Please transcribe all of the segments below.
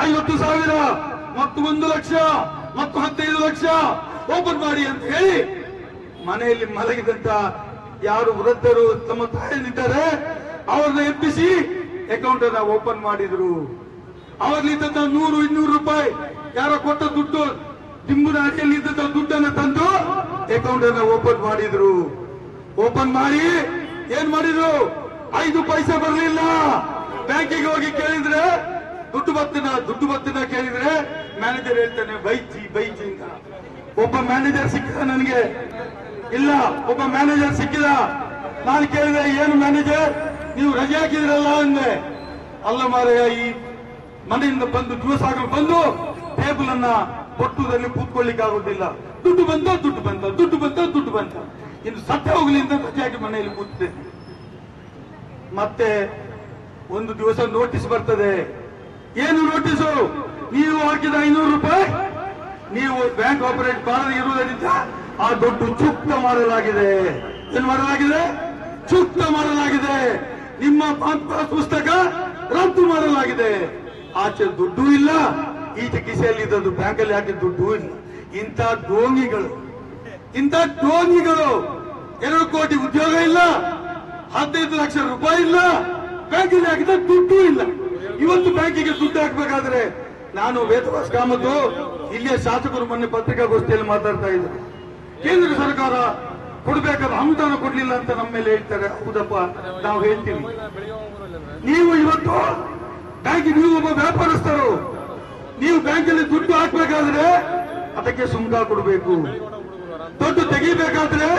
50,000 ಮತ್ತು 1 ಲಕ್ಷ ಮತ್ತು 15 ಲಕ್ಷ ಓಪನ್ ಮಾಡಿ ಅಂತ ಹೇಳಿ ಮನೆಯಲ್ಲಿ ಮಲಗಿದಂತ ಯಾರು ವೃದ್ಧರು ತಮ್ಮ ತಾಯಿಯಲ್ಲಿದ್ದಾರೆ ಅವ್ರನ್ನ ಎಬ್ಬಿಸಿ ಅಕೌಂಟ್ ಅನ್ನ ಓಪನ್ ಮಾಡಿದ್ರು. ಅವರಲ್ಲಿದ್ದಂತ 100-200 ರೂಪಾಯಿ ಯಾರೋ ಕೊಟ್ಟ ದುಡ್ಡು ದಿಂಬುನ ಅಡಿಯಲ್ಲಿ ಇದ್ದಂತ ದುಡ್ಡನ್ನ ತಂದು ಅಕೌಂಟ್ ಅನ್ನ ಓಪನ್ ಮಾಡಿದ್ರು. ಓಪನ್ ಮಾಡಿ ಏನ್ ಮಾಡಿದ್ರು? 5 ಪೈಸೆ ಬರಲಿಲ್ಲ. ಬ್ಯಾಂಕಿಗೆ ಹೋಗಿ ಕೇಳಿದ್ರೆ ದುಡ್ಡು ಬತ್ತಿನ ಕೇಳಿದ್ರೆ ಮ್ಯಾನೇಜರ್ ಹೇಳ್ತಾನೆ ಬೈಜಿ ಅಂತ. ಒಬ್ಬ ಮ್ಯಾನೇಜರ್ ಸಿಕ್ಕಿದ ನನಗೆ, ಇಲ್ಲ ಒಬ್ಬ ಮ್ಯಾನೇಜರ್ ಸಿಕ್ಕಿದ. ನಾನು ಕೇಳಿದೆ, ಏನು ಮ್ಯಾನೇಜರ್ ನೀವು ರಜೆ ಹಾಕಿದ್ರಲ್ಲ ಅಂದೆ. ಅಲ್ಲ ಮಾರಾಯ, ಈ ಮನೆಯಿಂದ ಬಂದು ದಿವಸ ಆಗಲು ಬಂದು ಟೇಬಲ್ ಅನ್ನ ಒಟ್ಟುದಲ್ಲಿ ಕೂತ್ಕೊಳ್ಳಿಕ್ಕೆ ಆಗುದಿಲ್ಲ. ದುಡ್ಡು ಬಂತ ಇನ್ನು ಸತ್ಯ ಹೋಗ್ಲಿ ಅಂತ ರಜೆ ಹಾಕಿ ಮನೆಯಲ್ಲಿ ಕೂತಿದ್ದೆ. ಮತ್ತೆ ಒಂದು ದಿವಸ ನೋಟಿಸ್ ಬರ್ತದೆ. ಏನು ನೋಟಿಸು? ನೀವು ಹಾಕಿದ 500 ರೂಪಾಯಿ ನೀವು ಬ್ಯಾಂಕ್ ಆಪರೇಟ್ ಮಾಡದೇ ಇರುವುದರಿಂದ ಆ ದುಡ್ಡು ಚುಕ್ತ ಮಾಡಲಾಗಿದೆ. ಏನು ಮಾಡಲಾಗಿದೆ? ಚುಕ್ತ ಮಾಡಲಾಗಿದೆ. ನಿಮ್ಮ ಪುಸ್ತಕ ರದ್ದು ಮಾಡಲಾಗಿದೆ. ಆಚೆ ದುಡ್ಡು ಇಲ್ಲ, ಈಚೆ ಕಿಸೆಯಲ್ಲಿ ಇದ್ದದ್ದು ಬ್ಯಾಂಕಲ್ಲಿ ಹಾಕಿದ ದುಡ್ಡು ಇಲ್ಲ. ಇಂಥ ಡೋಂಗಿಗಳು 2 ಕೋಟಿ ಉದ್ಯೋಗ ಇಲ್ಲ, 15 ಲಕ್ಷ ರೂಪಾಯಿ ಇಲ್ಲ, ಬ್ಯಾಂಕಿಗೆ ಹಾಕಿದ ದುಡ್ಡು ಇಲ್ಲ. ಇವತ್ತು ಬ್ಯಾಂಕಿಗೆ ದುಡ್ಡು ಹಾಕಬೇಕಾದ್ರೆ ನಾನು ವೇದವಾಸ್ ಕಾಮತ್ತು ಇಲ್ಲಿಯ ಶಾಸಕರು ಮೊನ್ನೆ ಪತ್ರಿಕಾಗೋಷ್ಠಿಯಲ್ಲಿ ಮಾತಾಡ್ತಾ ಇದ್ರು. ಕೇಂದ್ರ ಸರ್ಕಾರ ಕೊಡಬೇಕಾದ ಅನುದಾನ ಕೊಡ್ಲಿಲ್ಲ ಅಂತ ನಮ್ಮ ಮೇಲೆ ಹೇಳ್ತಾರೆ. ಹೌದಪ್ಪ, ನಾವು ಹೇಳ್ತೀವಿ. ನೀವು ಇವತ್ತು ನೀವು ಒಬ್ಬ ವ್ಯಾಪಾರಸ್ಥರು, ನೀವು ಬ್ಯಾಂಕಲ್ಲಿ ದುಡ್ಡು ಹಾಕಬೇಕಾದ್ರೆ ಅದಕ್ಕೆ ಸುಂಕ ಕೊಡಬೇಕು. ದುಡ್ಡು ತೆಗಿಬೇಕಾದ್ರೆ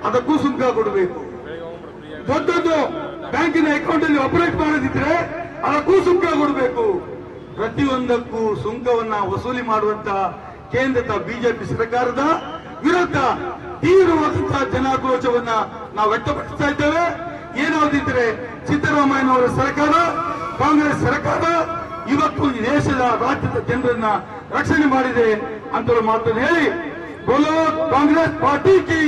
ಅದಕ್ಕೂ ಸುಂಕ ಕೊಡಬೇಕು. ದೊಡ್ಡದು ಬ್ಯಾಂಕಿನ ಅಕೌಂಟ್ ಅಲ್ಲಿ ಆಪರೇಟ್ ಮಾಡೋದಿದ್ರೆ ಅದಕ್ಕೂ ಸುಂಕ ಕೊಡಬೇಕು. ಪ್ರತಿಯೊಂದಕ್ಕೂ ಸುಂಕವನ್ನ ವಸೂಲಿ ಮಾಡುವಂತ ಕೇಂದ್ರದ ಬಿಜೆಪಿ ಸರ್ಕಾರದ ವಿರುದ್ಧ ತೀವ್ರವಾದಂತಹ ಜನಾಕ್ರೋಶವನ್ನ ನಾವು ವ್ಯಕ್ತಪಡಿಸ್ತಾ ಇದ್ದೇವೆ. ಏನಾದಿದ್ರೆ ಸಿದ್ದರಾಮಯ್ಯನವರ ಸರ್ಕಾರ, ಕಾಂಗ್ರೆಸ್ ಸರ್ಕಾರ ಇವತ್ತು ಈ ದೇಶದ ರಾಜ್ಯದ ಜನರನ್ನ ರಕ್ಷಣೆ ಮಾಡಿದೆ ಅಂತ ಮಾತನ್ನು ಹೇಳಿ, ಬೋಲೋ ಕಾಂಗ್ರೆಸ್ ಪಾರ್ಟಿ ಕಿ